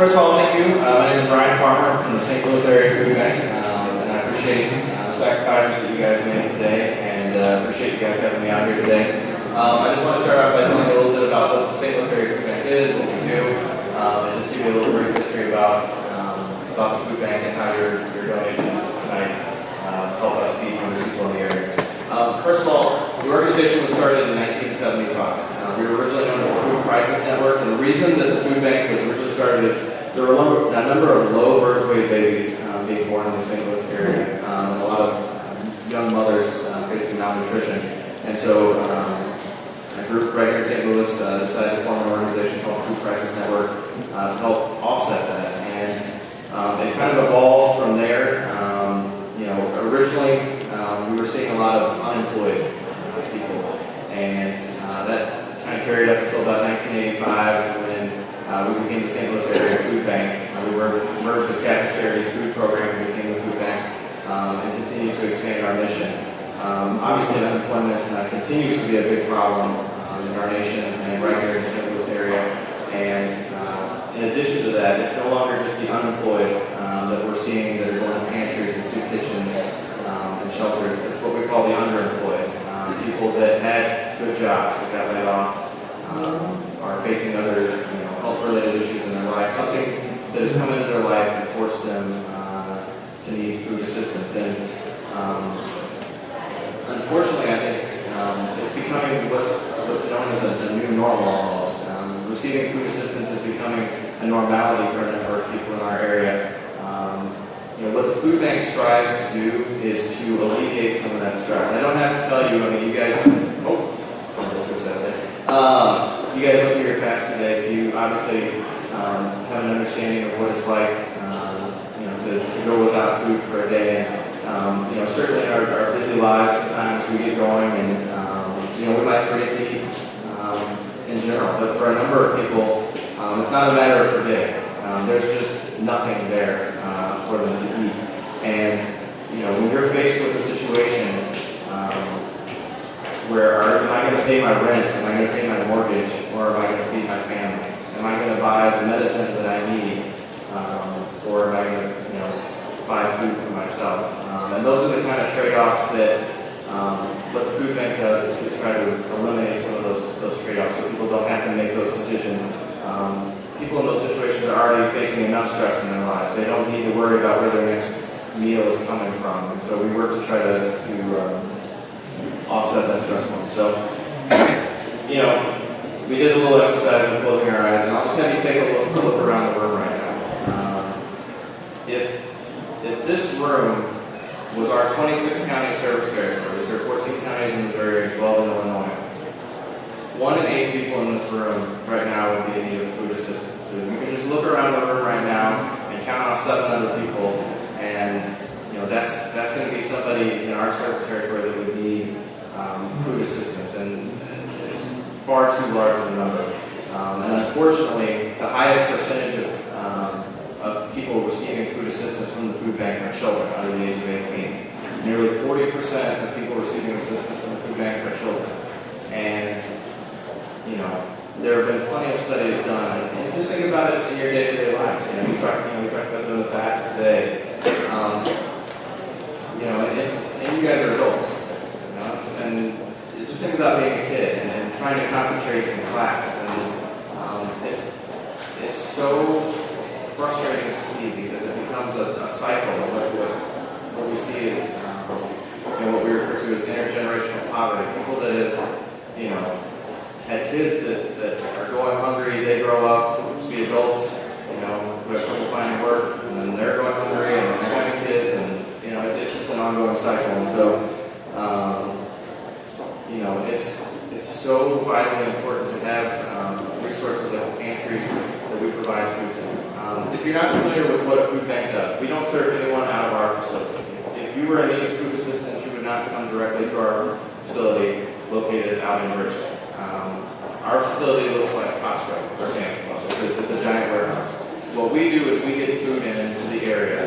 First of all, thank you. My name is Ryan Farmer from the St. Louis Area Food Bank, and I appreciate the sacrifices that you guys made today, and appreciate you guys having me out here today. I just want to start off by telling you a little bit about what the St. Louis Area Food Bank is, what we do, and just give you a little brief history about the food bank and how your donations tonight help us feed hungry people in the area. First of all, the organization was started in 1975. We were originally known as the Food Crisis Network, and the reason that the food bank was originally started is there were a number of low birth weight babies being born in the St. Louis area, and a lot of young mothers facing malnutrition. And so a group right here in St. Louis decided to form an organization called Food Crisis Network to help offset that. And it kind of evolved from there. Originally we were seeing a lot of unemployed people, and that kind of carried up until about 1985 when we became the St. Louis Area Food Bank. We were merged with Catholic Charities Food Program and became the food bank, and continued to expand our mission. Obviously, unemployment continues to be a big problem in our nation and right here in the St. Louis area. And in addition to that, it's no longer just the unemployed that we're seeing that are going to pantries and soup kitchens and shelters. It's what we call the underemployed. People that had good jobs that got laid off are facing other health-related issues in their life, something that has come into their life and forced them to need food assistance. And unfortunately, I think it's becoming what's known as a new normal almost. Receiving food assistance is becoming a normality for a number of people in our area. What the food bank strives to do is to alleviate some of that stress. I don't have to tell you, you guys, you guys went through your fast today, so you obviously have an understanding of what it's like, to go without food for a day. And certainly in our busy lives, sometimes we get going, and we might forget to eat in general. But for a number of people, it's not a matter of forgetting. There's just nothing there for them to eat. And when you're faced with a situation where am I going to pay my rent, am I going to pay my mortgage, or am I going to feed my family? Am I going to buy the medicine that I need, or am I going to buy food for myself? And those are the kind of trade-offs that what the food bank does is try to eliminate some of those trade-offs so people don't have to make those decisions. People in those situations are already facing enough stress in their lives. They don't need to worry about where their next meal is coming from. And so we work to try to offset that stress for them. So, we did a little exercise with closing our eyes, and I'll just have you take a look around the room right now. If this room was our 26 county service territory, we serve 14 counties in Missouri and 12 in Illinois, 1 in 8 people in this room right now would be in need of food assistance. So you can just look around the room right now and count off 7 other people, and that's going to be somebody in our service territory that would need food assistance, and it's far too large of a number. And unfortunately, the highest percentage of people receiving food assistance from the food bank are children under the age of 18. Nearly 40% of people receiving assistance from the food bank are children. And there have been plenty of studies done, and just think about it in your day-to-day lives. We talked about it in the past today. And you guys are adults. And just think about being a kid and trying to concentrate in class. And it's so frustrating to see because it becomes a cycle of what we see is what we refer to as intergenerational poverty. People that have had kids that are going hungry, they grow up to be adults, who have trouble finding work, and then they're going hungry, and then they're having kids, and it's just an ongoing cycle. And so it's so vitally important to have resources like pantries that we provide food to. If you're not familiar with what a food bank does, we don't serve anyone out of our facility. If you were in need of food assistance, you would not come directly to our facility located out in Richmond. Our facility looks like Costco or Sam's Club. It's a giant warehouse. What we do is we get food into the area,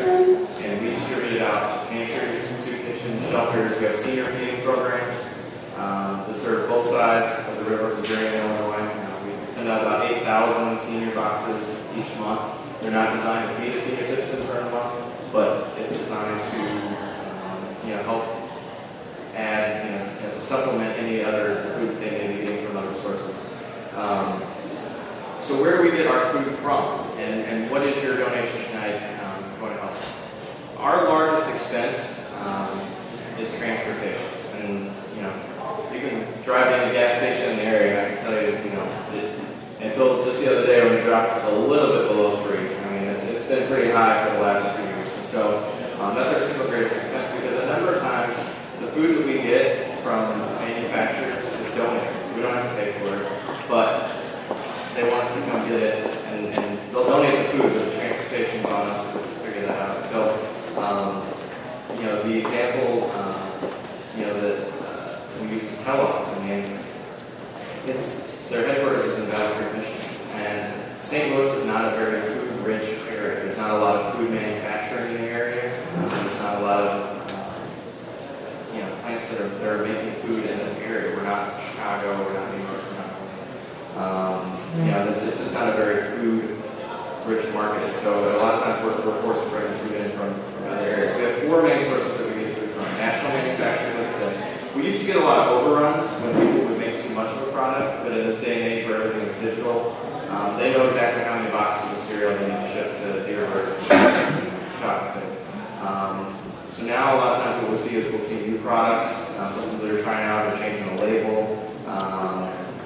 and we distribute it out to pantries, soup kitchens, shelters. We have senior feeding programs that serve both sides of the river, Missouri and Illinois. We send out about 8,000 senior boxes each month. They're not designed to feed a senior citizen for a month, but it's designed to help add, to supplement any other food they may be getting from other sources. So where do we get our food from, and what is your donation tonight going to help? Our largest expense is transportation, and you can drive in a gas station in the area, and I can tell you, until just the other day when it dropped a little bit below 3. I mean, it's been pretty high for the last few years, and so that's our single greatest expense, because a number of times the food that we get from manufacturers is donated. We don't have to pay for it, but they want us to come get it, and they'll donate the food, but the transportation's on us to figure that out. So, the example, that we use is Kellogg's. I mean, their headquarters is in Battle Creek, Michigan, and St. Louis is not a very food-rich area. There's not a lot of food manufacturing in the area. There's not a lot of plants that are making food in this area. We're not Chicago, we're not New York, we're not. It's just not a very food-rich market. So a lot of times we're forced to bring food in from other areas. We have 4 main sources that we get food from. National manufacturers, like I said. We used to get a lot of overruns when people would make too much of a product, but in this day and age where everything is digital, they know exactly how many boxes of cereal they need to ship to Dearborn and chocolate save. So now a lot of times what we'll see is we'll see new products, something that they're trying out, they're changing the label.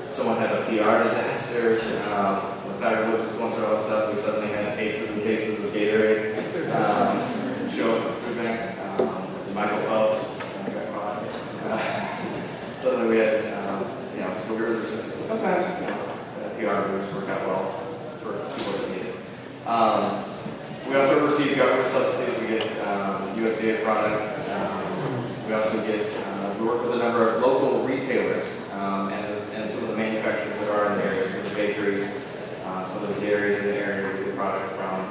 Someone has a PR disaster. When Tiger Woods was going through all this stuff, we suddenly had cases and cases of Gatorade show up at the food bank. Michael Phelps got caught. Suddenly we had, so we were recipients. So sometimes, PR moves work out well for people that need it. We also receive government subsidies. We get USDA products. We also get, we work with a number of local retailers and some of the manufacturers that are in the area, some of the bakeries, some of the dairies in the area where we get product from.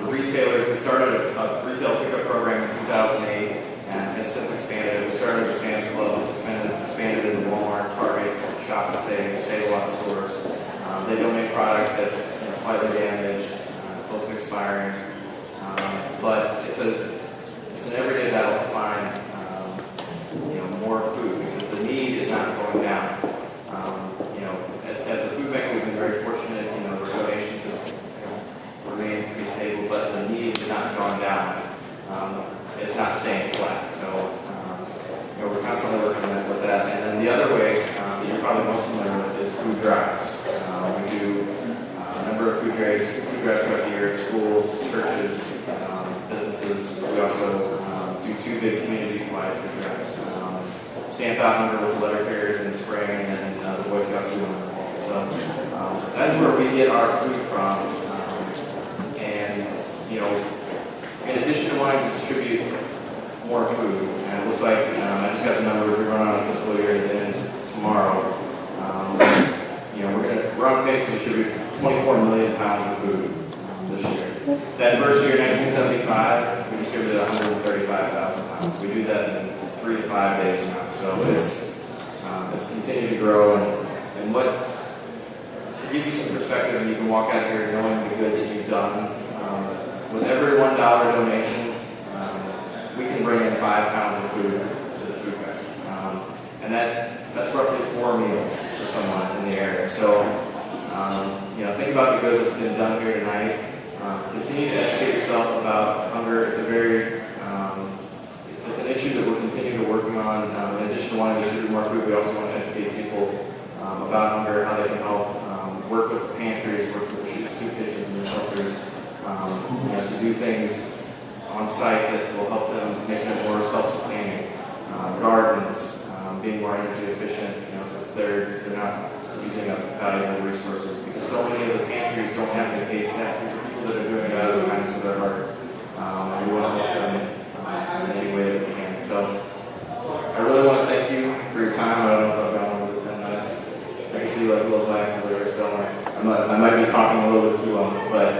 The retailers, we started a retail pickup program in 2008 and have since expanded. We started with Sam's Club, it's expanded into Walmart, Target, Shop and Save-A-Lot stores. They donate product that's slightly damaged, close to expiring, but it's an everyday battle to find more food, because the need is not going down. As the food bank, we've been very fortunate. Our donations have remained pretty stable, but the need is not going down. It's not staying flat. So we're constantly working with that. And then the other way that you're probably most familiar with is food drives. We do a number of food drives throughout the year at schools, churches, businesses. We also do 2 big community-wide food drives. Stamp Out Hunger with the letter carriers in the spring, and then the Boy Scouts do one in the fall. So that's where we get our food from. In addition to wanting to distribute more food, and it looks like, I just got the numbers, we run on a fiscal year that ends tomorrow. We're on pace to distribute 24 million pounds of food this year. That first year, 1975, we distributed 135,000 pounds. We do that in 3 to 5 days now. So it's continued to grow, and to give you some perspective, and you can walk out here knowing the good that you've done. With every $1 donation, we can bring in 5 pounds of food to the food bank, and that's roughly 4 meals for someone in the area. So, think about the good that's been done here tonight. Continue to educate yourself about hunger. It's it's an issue that we're continuing to working on. In addition to wanting to distribute more food, we also want to educate people about hunger, how they can help, work with the pantries, work with the soup kitchens and the shelters, to do things on site that will help them make them more self-sustaining. Gardens, being more energy efficient, so they're not using up valuable resources, because so many of the pantries don't have any paid staff. These are people that are doing it out of the kindness of their heart, and we want to help them in any way that we can. So I really want to thank you for your time. I don't know if I've gone over the 10 minutes. I can see like little glances over there, so I might be talking a little bit too long, but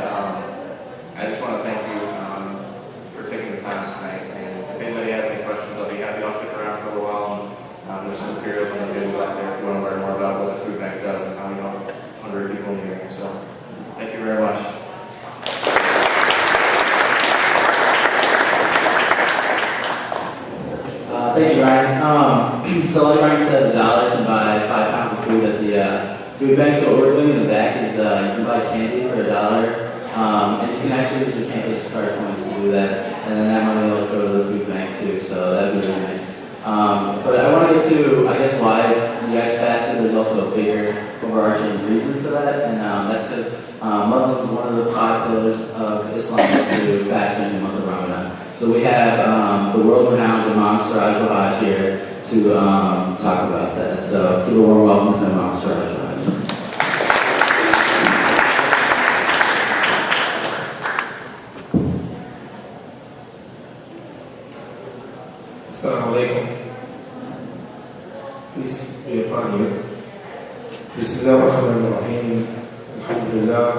I just want to thank you for taking the time tonight. And if anybody has any questions, I'll be happy. I'll stick around for a little while. And there's some materials on the table back there if you want to learn more about what the food bank does and how we help hungry people in the area. So thank you very much. Thank you, Ryan. So like Ryan said, $1 can buy 5 pounds of food at the food bank. So what we're doing in the back is you can buy candy for $1, and you can actually use your campus card points to do that, and then that money will go to the food bank too. So that'd be really nice. But I want to get to, I guess, why you guys fasted. There's also a bigger overarching reason for that, and that's because Muslims, one of the 5 pillars of Islam is to fast during the month of Ramadan. So we have the world-renowned Imam Siraj wahaj here to talk about that. So give a warm welcome to Imam Siraj wahaj. Assalamu alaikum. Peace be upon you. Bismillah ar-Rahman ar-Rahim. Alhamdulillah.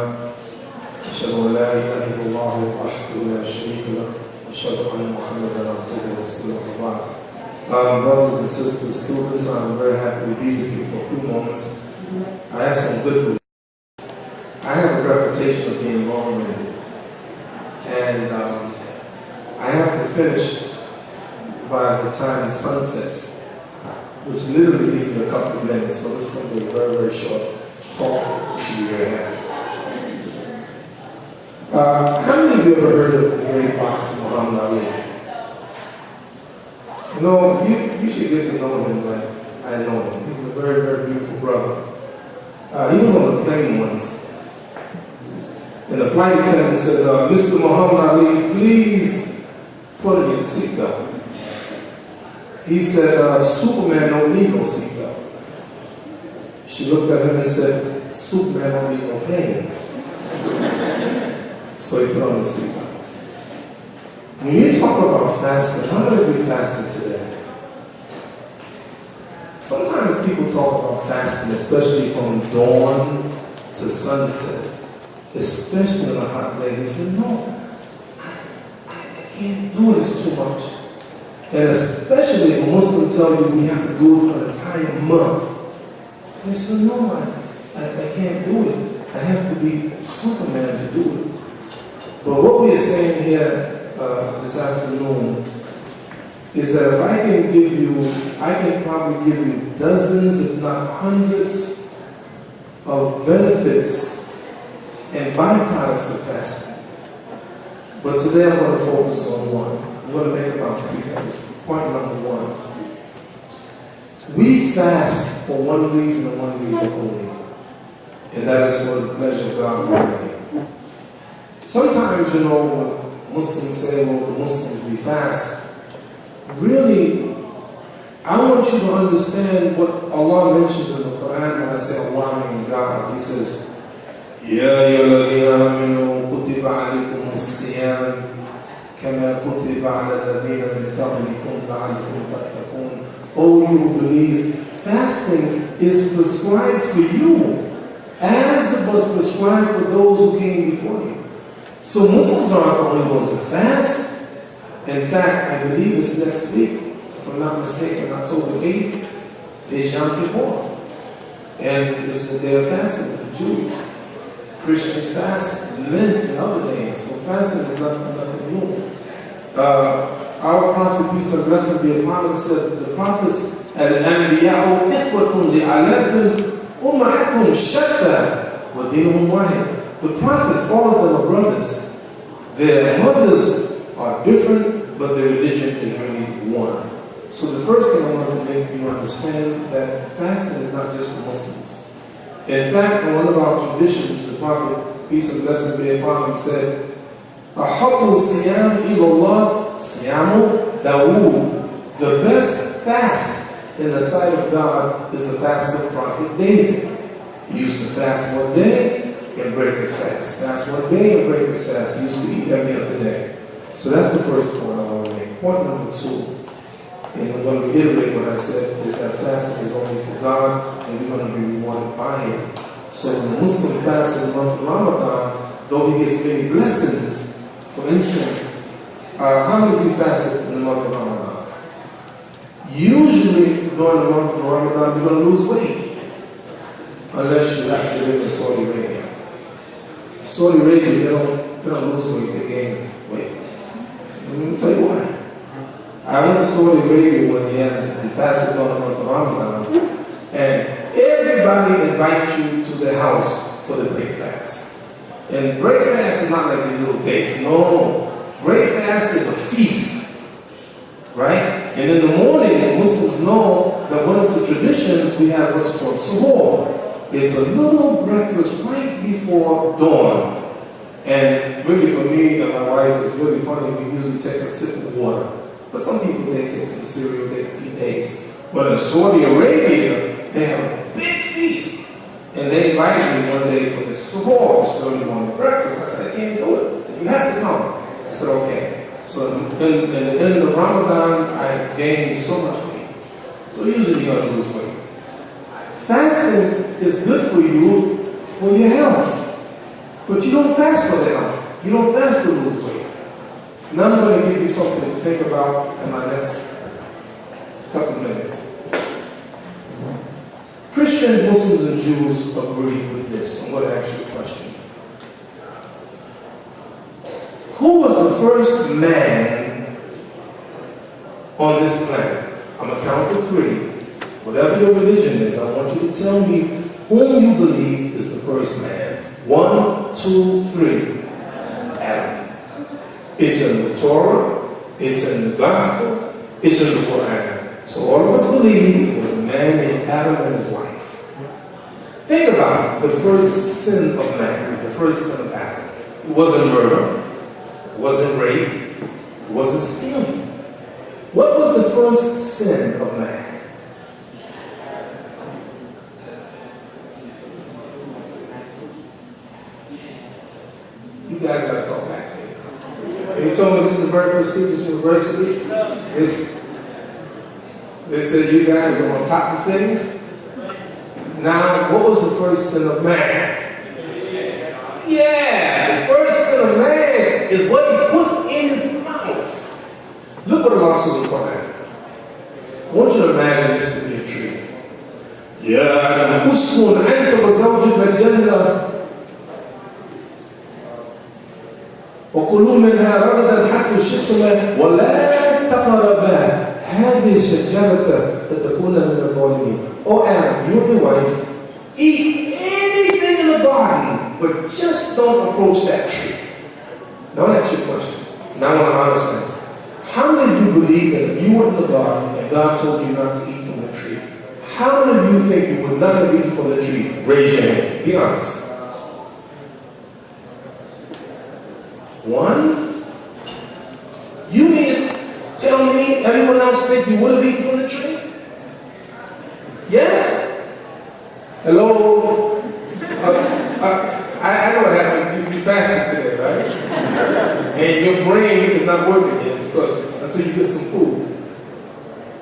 Ashhadu an la ilaha illallah wahdahu la sharika lah. Ashhadu anna Muhammadan abduhu wa rasuluhu. Brothers and sisters, students, I'm very happy to be with you for a few moments. I have some good news. I have a reputation of being long-winded, and I have to finish by the time the sun sets, which literally gives me a couple of minutes, so this is going to be a very, very short talk. You should be very happy. How many of you ever heard of the great boxer Muhammad Ali? You know, you should get to know him like I know him. He's a very, very beautiful brother. He was on a plane once, and the flight attendant said, Mr. Muhammad Ali, please put on your seatbelt. He said, Superman don't need no seatbelt. She looked at him and said, Superman don't need no plane. So he put on his seatbelt. When you talk about fasting, how many of you fasted today? Sometimes people talk about fasting, especially from dawn to sunset, especially on a hot day. They say, no, I can't do it, it's too much. And especially if a Muslim tells you we have to do it for an entire month, they say, no, I can't do it. I have to be Superman to do it. But what we are saying here this afternoon is that if I can give you, I can probably give you dozens, if not hundreds, of benefits and byproducts of fasting. But today I'm going to focus on one. I'm going to make about 3 points. Point number 1. We fast for one reason and one reason only, and that is for the pleasure of God Almighty. Sometimes, you know, when Muslims say, well, the Muslims, we fast, really, I want you to understand what Allah mentions in the Quran when I say Allah meaning God. He says, Ya ayyuhalladhina amanu kutiba alaykumus siyam كما كتب على الذين من قبلكم لعلكم تتقون. Oh, you who believe, fasting is prescribed for you as it was prescribed for those who came before you. So Muslims aren't the only ones that fast. In fact, I believe it's next week, if I'm not mistaken, October 8th, is Yom Kippur. And it's the day of fasting for Jews. Christians fast Lent and other days, so fasting is nothing new. Our prophet, peace and blessing be upon him, said the prophets, Al-Anbiya'u ikhwatun li'alatin ummahatuhum shatta wa dinuhum wahid. The prophets, all of them are brothers. Their mothers are different, but their religion is really one. So the first thing I want to make you understand that fasting is not just for Muslims. In fact, in one of our traditions, the Prophet, peace and blessing be upon him, said, Ahabbu siyam ilallah siyamu Dawood. The best fast in the sight of God is the fast of Prophet David. He used to fast one day and break his fast. Fast one day and break his fast. He used to eat every other day. So that's the first point I want to make. Point number 2. And I'm going to reiterate what I said, is that fasting is only for God, and we're going to be rewarded by Him. So when a Muslim fasts in the month of Ramadan, though he gets many blessings, for instance, how many of you fasted in the month of Ramadan? Usually, during the month of Ramadan, you're going to lose weight, unless you have to live in Saudi Arabia. Saudi Arabia, they don't lose weight, they gain weight. Let me tell you why. I went to Saudi Arabia one year and fasted on the month of Ramadan, and everybody invites you to their house for the break fast. And break fast is not like these little dates. No, break fast is a feast, right? And in the morning, Muslims know that one of the traditions we have what's called suhoor. It's a little breakfast right before dawn. And really for me and my wife, it's really funny, we usually take a sip of water. But some people, they take some cereal, they eat eggs. But in Saudi Arabia, they have a big feast. And they invited me one day for this suhoor, this early morning breakfast. I said, I can't do it. They said, you have to come. I said, okay. So in the end of Ramadan, I gained so much weight. So usually you're going to lose weight. Fasting is good for you, for your health. But you don't fast for the health. You don't fast to lose weight. Now I'm going to give you something to think about in my next couple of minutes. Christians, Muslims, and Jews agree with this. I'm going to ask you a question. Who was the first man on this planet? I'm going to count to 3. Whatever your religion is, I want you to tell me whom you believe is the first man. 1, 2, 3. Adam. It's in the Torah, it's in the Gospel, it's in the Quran. So all of us believe it was a man named Adam and his wife. Think about it, the first sin of man, the first sin of Adam. It wasn't murder, it wasn't rape, it wasn't stealing. What was the first sin of man? You guys got to talk back to me. They told me this is very prestigious university. They said you guys are on top of things. Now, what was the first sin of man? Yeah, the first sin of man is what he put in his mouth. Look what Allah said in the Quran. I want you to imagine this to be a tree. يا آدم اسكن أنت وزوجك الجنة وكلوا منها رغدا حتى شئتما ولا تقربا هذه الشجرة فتكون من الظالمين. Oh Adam, you and your wife, eat anything in the garden, but just don't approach that tree. Now I'll ask you a question. Now I want to honest answer. How many of you believe that if you were in the garden and God told you not to eat from the tree, how many of you think you would not have eaten from the tree? Raise your hand. Be honest. 1. You mean to tell me everyone else think you would have eaten from the tree? Yes? Hello? I know what happened. You fasted today, right? And your brain is not working yet because until you get some food.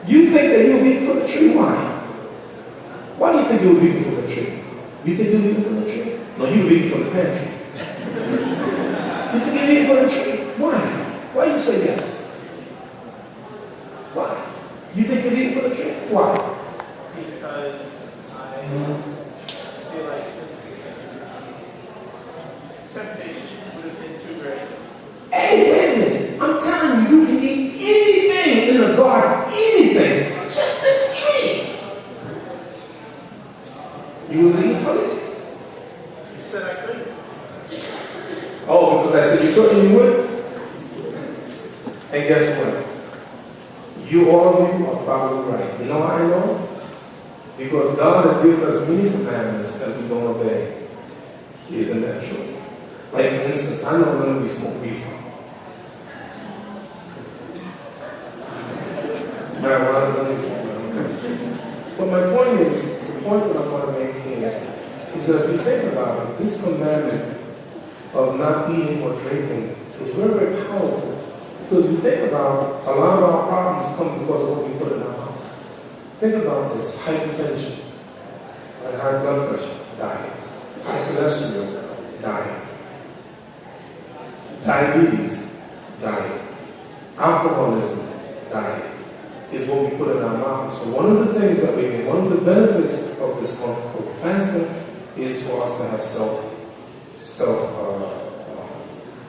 You think that you'll eat from the tree? Why? Why do you think you'll eat from the tree? You think you'll eat from the tree? No, you'll eat from the pantry. You think you'll eat from the tree? Why? Why do you say yes? Why? You think you'll eat from the tree? Why? Because I feel like this temptation would have been too great. Hey, wait a minute. I'm telling you, you can eat anything in the garden. Anything. Just this tree. You will eat from it? You said I couldn't. Oh, because I said you couldn't, you would? And guess what? You, all of you, are probably right. You know how I know? Because God has given us many commandments that we don't obey. Isn't that true? Like, for instance, I know when we smoke reefer. Marijuana, when we smoke marijuana. But my point is, the point that I want to make here is that if you think about it, this commandment of not eating or drinking is very, very powerful. Because you think about a lot of our problems come because of what we put in our mouths. Think about this: hypertension, like high blood pressure, diet; high cholesterol, diet; diabetes, diet; alcoholism, diet. Is what we put in our mouths. So one of the things that we get, one of the benefits of this month of fasting is for us to have self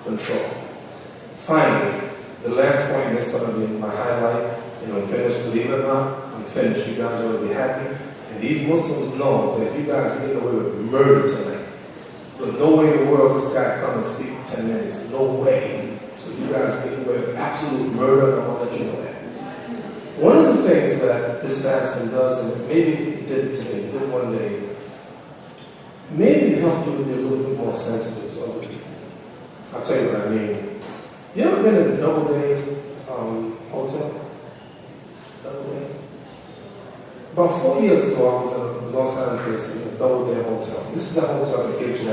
control. Finally, the last point, and it's going to be my highlight, and I'm finished. Believe it or not, I'm finished. You guys are going to be happy. And these Muslims know that you guys are getting away with murder tonight. But no way in the world this guy come and speak 10 minutes. No way. So you guys are getting away with absolute murder, and I want to let you know that. One of the things that this fasting does, is maybe it did it today, it did it one day, maybe it helped you to be a little bit more sensitive to other people. I'll tell you what I mean. You ever been in a double-day hotel? Double-day? About 4 years ago, I was in Los Angeles in a double-day hotel. This is a hotel that gives you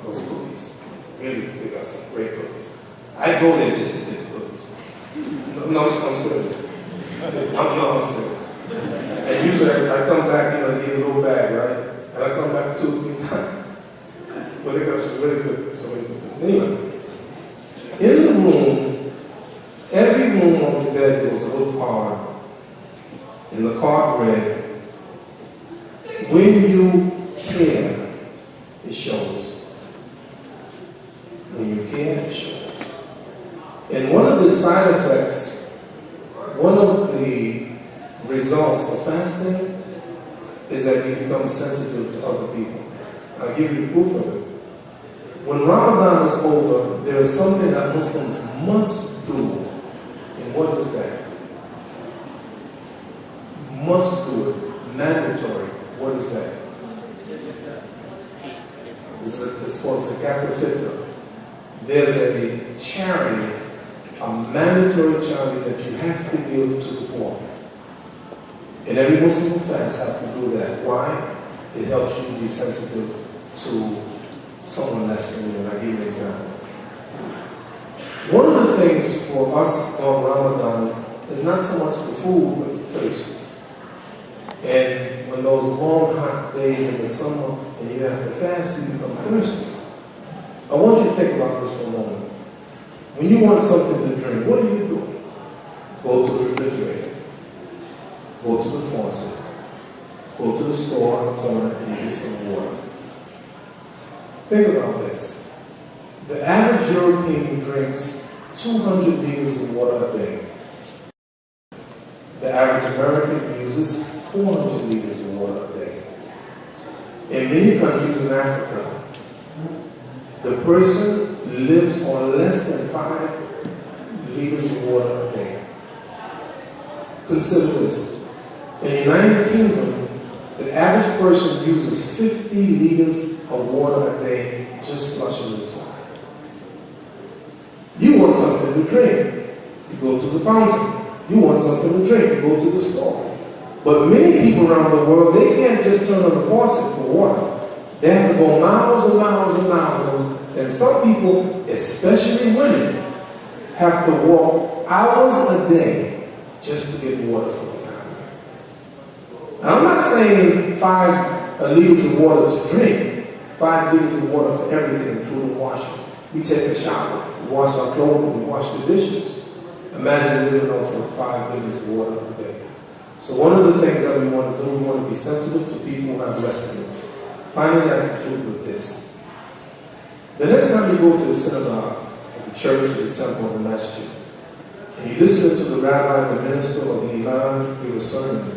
those cookies. Really, they got some great cookies. I go there just to get the cookies. No, I'm serious. I'm serious. And usually I come back, you know, to get a little bag, right? And I come back 2 or 3 times. But they got some really good things, so many good things. Anyway, in the room, every room on the bed, there was a little card. And the card read, when you care, it shows. When you care, it shows. And one of the side effects, one of the results of fasting is that you become sensitive to other people. I'll give you proof of it. When Ramadan is over, there is something that Muslims must do. And what is that? Must do it. Mandatory. What is that? It's called Zakat al-Fitr. There's a charity, a mandatory charity that you have to give to the poor. And every Muslim who fasts has to do that. Why? It helps you to be sensitive to someone less than you. And I'll give you an example. One of the things for us on Ramadan is not so much the food, but the thirst. And when those long, hot days in the summer and you have to fast, you become thirsty. I want you to think about this for a moment. When you want something to drink, what do you do? Go to the refrigerator. Go to the faucet. Go to the store on the corner and you get some water. Think about this. The average European drinks 200 liters of water a day. The average American uses 400 liters of water a day. In many countries in Africa, the person lives on less than 5 liters of water a day. Consider this. In the United Kingdom, the average person uses 50 liters of water a day just flushing the toilet. You want something to drink, you go to the fountain. You want something to drink, you go to the store. But many people around the world, they can't just turn on the faucet for water. They have to go miles and miles and miles. And some people, especially women, have to walk hours a day just to get water for the family. Now, I'm not saying 5 liters of water to drink, 5 liters of water for everything, including washing. We take a shower, we wash our clothing, we wash the dishes. Imagine living off of 5 liters of water a day. So one of the things that we want to do, we want to be sensitive to people who have less than us. Finally, I conclude with this. The next time you go to the synagogue, or the church, or the temple, or the masjid, and you listen to the rabbi, the minister, or the imam give a sermon,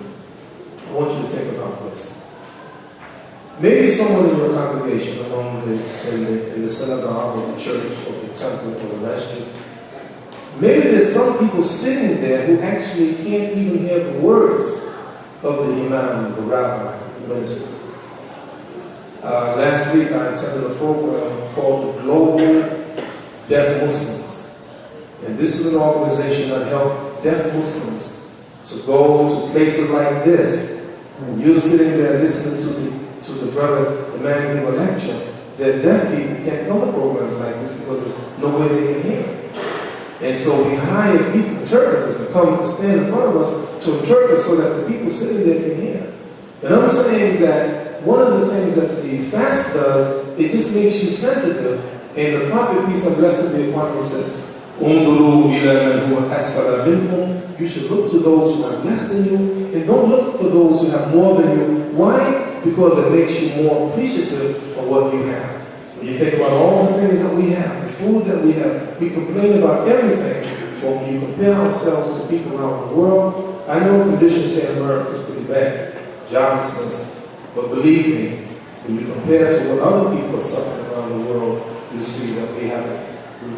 I want you to think about this. Maybe someone in your congregation, in the synagogue, or the church, or the temple, or the masjid, maybe there's some people sitting there who actually can't even hear the words of the imam, the rabbi, the minister. Last week I attended a program called the Global Deaf Muslims. And this is an organization that helps deaf Muslims to go to places like this. When you're sitting there listening to the brother, the man give a lecture, that deaf people can't come to programs like this because there's no way they can hear. And so we hire people, interpreters, to come and stand in front of us to interpret so that the people sitting there can hear. And I'm saying that one of the things that the fast does, it just makes you sensitive. And the Prophet, peace and blessing be upon him, says, you should look to those who have less than you, and don't look for those who have more than you. Why? Because it makes you more appreciative of what you have. When you think about all the things that we have, the food that we have, we complain about everything, but when you compare ourselves to people around the world, I know conditions here in America is pretty bad, joblessness, but believe me, when you compare to what other people are suffering around the world, you see that we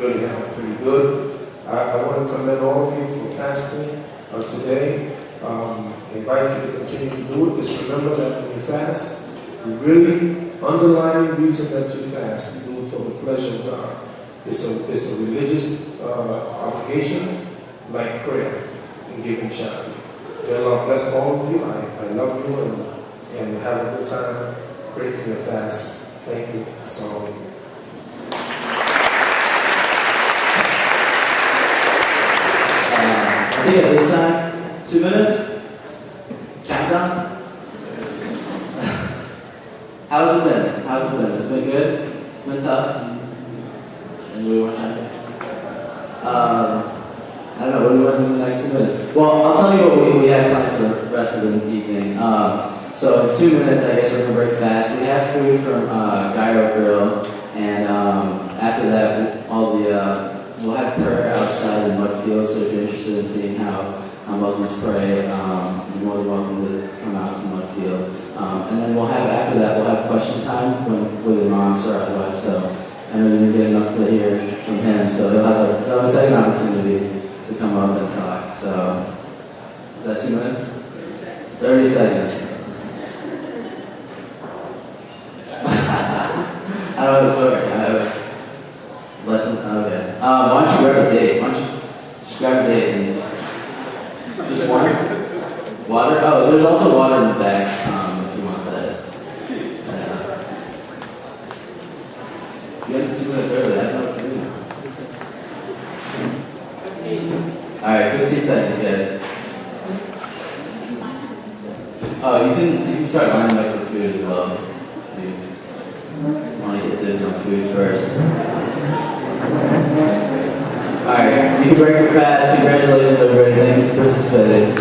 really have it pretty good. I want to commend all of you for fasting today. I invite you to continue to do it. Just remember that when you fast, the really underlying reason that you fast, you do it for the pleasure of God. It's a religious obligation, like prayer and giving charity. May Allah bless all of you. I love you and have a good time breaking your fast. Thank you. Assalamu alaikum. I think at this time, 2 minutes? Countdown? How's it been? It's been good? It's been tough? Anybody want to chime in? I don't know, what do we want to do in the next 2 minutes? Well, I'll tell you what we have planned for the rest of the evening. So in 2 minutes, I guess we're going to break fast. We have food from Gyro Grill, and after that, we'll have prayer outside in Mudfield, so if you're interested in seeing how Muslims pray, you're more than welcome to come out to Mudfield. And then after that, we'll have question time with Imam Siraj. So I know you didn't get enough to hear from him, so he'll have a second opportunity to come up and talk. So, is that 2 minutes? 30 seconds. I don't know if it's working. I have a lesson. Okay. Why don't you grab a date? Why don't you just grab a date and just water? Water? Oh, there's also water in the back if you want that. You have 2 minutes early. I don't know what to do now. Alright, 15 seconds, guys. Oh, you can start lining up for food as well. I want to get dibs on food first. Alright, you can break your fast. Congratulations, everybody. Thank you for participating.